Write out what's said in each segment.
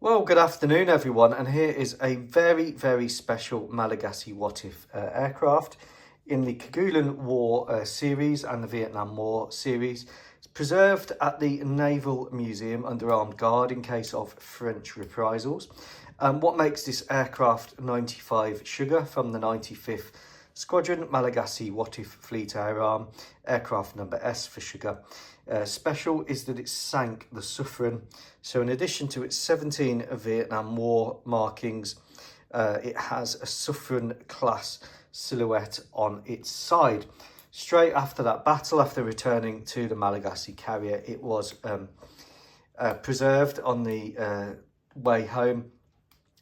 Well, good afternoon, everyone, and here is a very, very special Malagasy What If aircraft in the Kerguelen War series and the Vietnam War series. It's preserved at the Naval Museum under armed guard in case of French reprisals. What makes this aircraft 95 Sugar from the 95th Squadron, Malagasy What If Fleet Air Arm, aircraft number S for Sugar. Special is that it sank the Suffren. So in addition to its 17 Vietnam War markings, it has a Suffren class silhouette on its side. Straight after that battle, after returning to the Malagasy carrier, it was preserved on the way home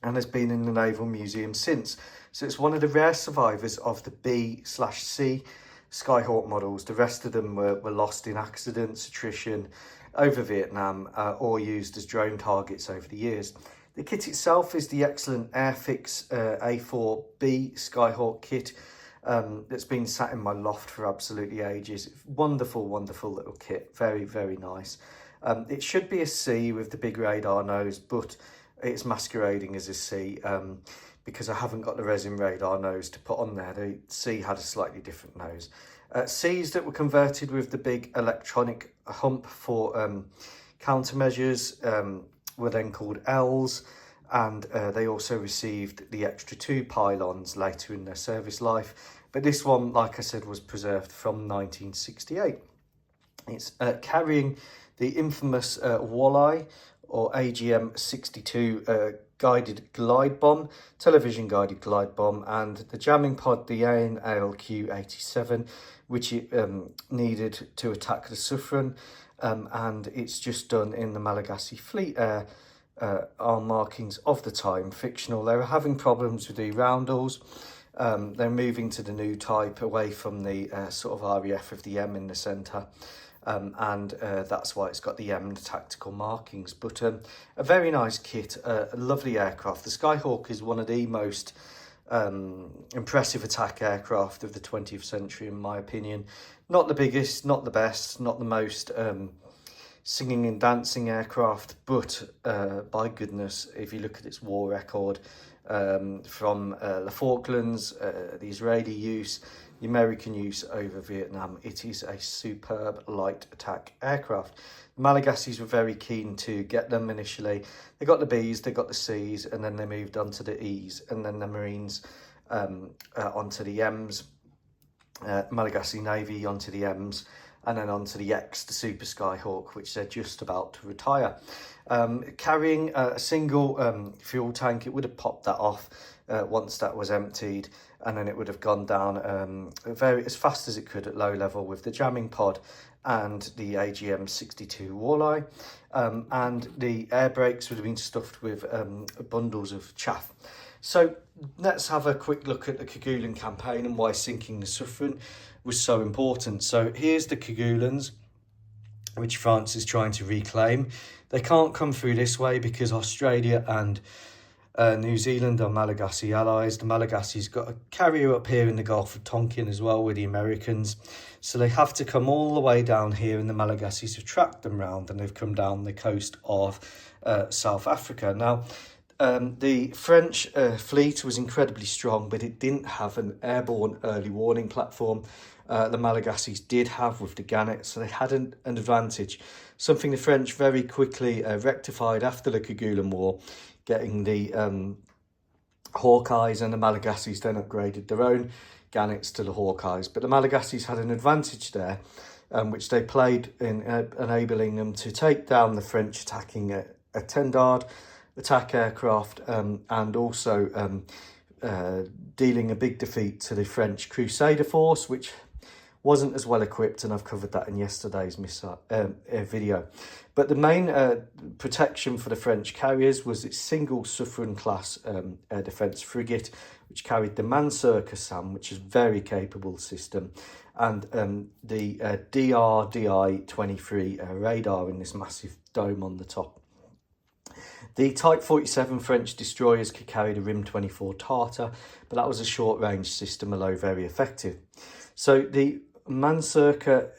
and has been in the Naval Museum since. So it's one of the rare survivors of the B/C Skyhawk models. The rest of them were lost in accidents, attrition over Vietnam, or used as drone targets over the years. The kit itself is the excellent Airfix A-4B Skyhawk kit that's been sat in my loft for absolutely ages. Wonderful, wonderful little kit. Very, very nice. It should be a C with the big radar nose, but it's masquerading as a C because I haven't got the resin radar nose to put on there. The C had a slightly different nose. Cs that were converted with the big electronic hump for countermeasures were then called Ls, and they also received the extra 2 pylons later in their service life. But this one, like I said, was preserved from 1968. It's carrying the infamous Walleye or AGM-62 guided glide bomb, television guided glide bomb, and the jamming pod, the ALQ-87, which it needed to attack the Suffren, and it's just done in the Malagasy Fleet Air arm markings of the time, fictional. They were having problems with the roundels. They're moving to the new type away from the sort of RAF of the M in the centre. And that's why it's got the M tactical markings. But a very nice kit, a lovely aircraft. The Skyhawk is one of the most impressive attack aircraft of the 20th century, in my opinion. Not the biggest, not the best, not the most singing and dancing aircraft, but by goodness, if you look at its war record, from the Falklands, the Israeli use, the American use over Vietnam, it is a superb light attack aircraft. The Malagasys were very keen to get them initially. They got the Bs, they got the Cs, and then they moved on to the Es, and then the Marines onto the Ms, Malagasy Navy onto the Ms, and then onto the X, the Super Skyhawk, which they're just about to retire. Carrying a single fuel tank, it would have popped that off once that was emptied, and then it would have gone down as fast as it could at low level with the jamming pod and the AGM-62 Walleye, and the air brakes would have been stuffed with bundles of chaff. So let's have a quick look at the Kerguelen campaign and why sinking the Suffren was so important. So here's the Kerguelens, which France is trying to reclaim. They can't come through this way because Australia and New Zealand are Malagasy allies. The Malagasys got a carrier up here in the Gulf of Tonkin as well with the Americans. So they have to come all the way down here, and the Malagasys have tracked them round, and they've come down the coast of South Africa. Now, the French fleet was incredibly strong, but it didn't have an airborne early warning platform. The Malagasys did have with the Gannet, so they had an advantage. Something the French very quickly rectified after the Kerguelen War, getting the Hawkeyes, and the Malagasys then upgraded their own Gannets to the Hawkeyes. But the Malagasys had an advantage there, which they played in enabling them to take down the French attacking Tendard attack aircraft, and also dealing a big defeat to the French Crusader force, which wasn't as well equipped, and I've covered that in yesterday's video. But the main protection for the French carriers was its single Suffren class air defence frigate, which carried the Mansurka SAM, which is a very capable system, and the DRDI-23 radar in this massive dome on the top. The Type 47 French destroyers could carry the RIM-24 Tartar, but that was a short-range system, although very effective. So the Mansurka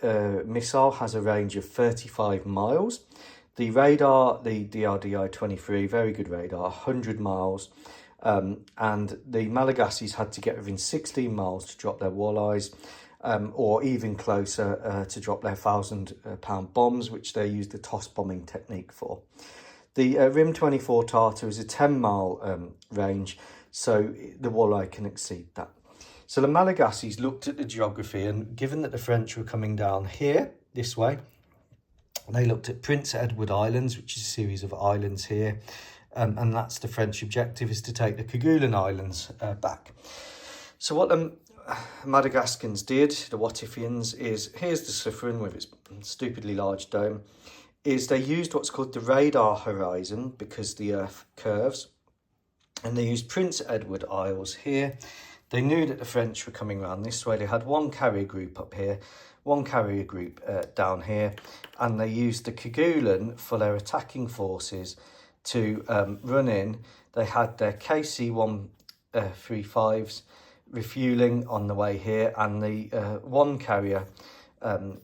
missile has a range of 35 miles. The radar, the DRDI-23, very good radar, 100 miles. And the Malagasys had to get within 16 miles to drop their walleyes, or even closer to drop their 1,000-pound bombs, which they used the toss bombing technique for. The RIM-24 Tartar is a 10-mile range, so the walleye can exceed that. So the Malagasys looked at the geography, and given that the French were coming down here, this way, they looked at Prince Edward Islands, which is a series of islands here, and that's the French objective, is to take the Kerguelen Islands back. So what the Madagascans did, the Watifians, is, here's the Suffren with its stupidly large dome, is they used what's called the radar horizon, because the Earth curves, and they used Prince Edward Isles here. They knew that the French were coming around this way. They had one carrier group up here, one carrier group down here, and they used the Kerguelen for their attacking forces to run in. They had their KC-135s refueling on the way here, and the one carrier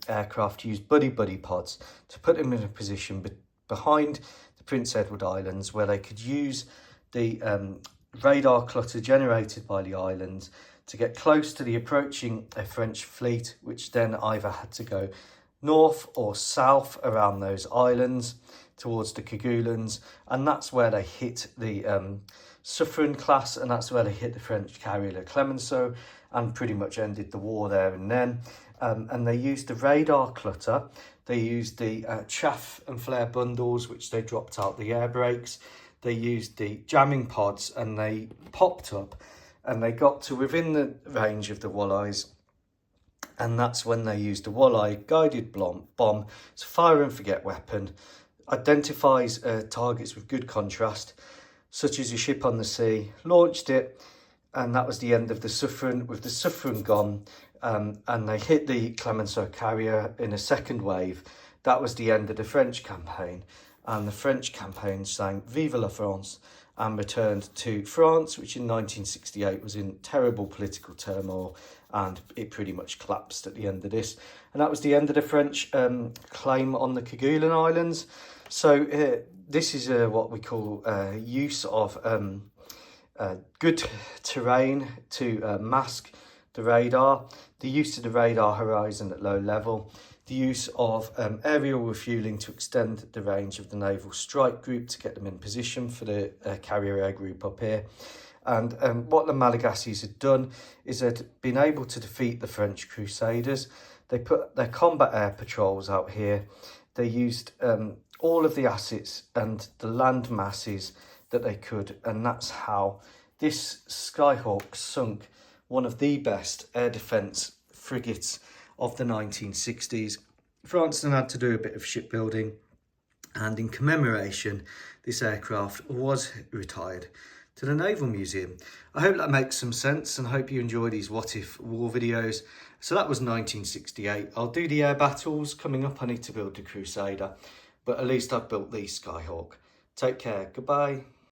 aircraft used buddy pods to put them in a position behind the Prince Edward Islands, where they could use the radar clutter generated by the islands to get close to the approaching French fleet, which then either had to go north or south around those islands towards the Kerguelens, and that's where they hit the Suffren class, and that's where they hit the French carrier Le Clemenceau, and pretty much ended the war there and then. And they used the radar clutter, they used the chaff and flare bundles, which they dropped out the air brakes, they used the jamming pods, and they popped up, and they got to within the range of the walleyes, and that's when they used a walleye guided bomb. It's a fire and forget weapon, identifies targets with good contrast, such as a ship on the sea, launched it, and that was the end of the Suffren. With the Suffren gone, and they hit the Clemenceau carrier in a second wave, that was the end of the French campaign, and the French campaign sang Vive la France and returned to France, which in 1968 was in terrible political turmoil, and it pretty much collapsed at the end of this. And that was the end of the French claim on the Kerguelen Islands. So this is what we call use of good terrain to mask the radar, the use of the radar horizon at low level, the use of aerial refuelling to extend the range of the naval strike group to get them in position for the carrier air group up here. And what the Malagasys had done is they'd been able to defeat the French Crusaders. They put their combat air patrols out here. They used all of the assets and the land masses that they could, and that's how this Skyhawk sunk one of the best air defence frigates of the 1960s. France then had to do a bit of shipbuilding, and in commemoration, this aircraft was retired to the Naval Museum. I hope that makes some sense, and I hope you enjoy these what if war videos. So that was 1968. I'll do the air battles coming up. I need to build the Crusader, but at least I've built the Skyhawk. Take care. Goodbye.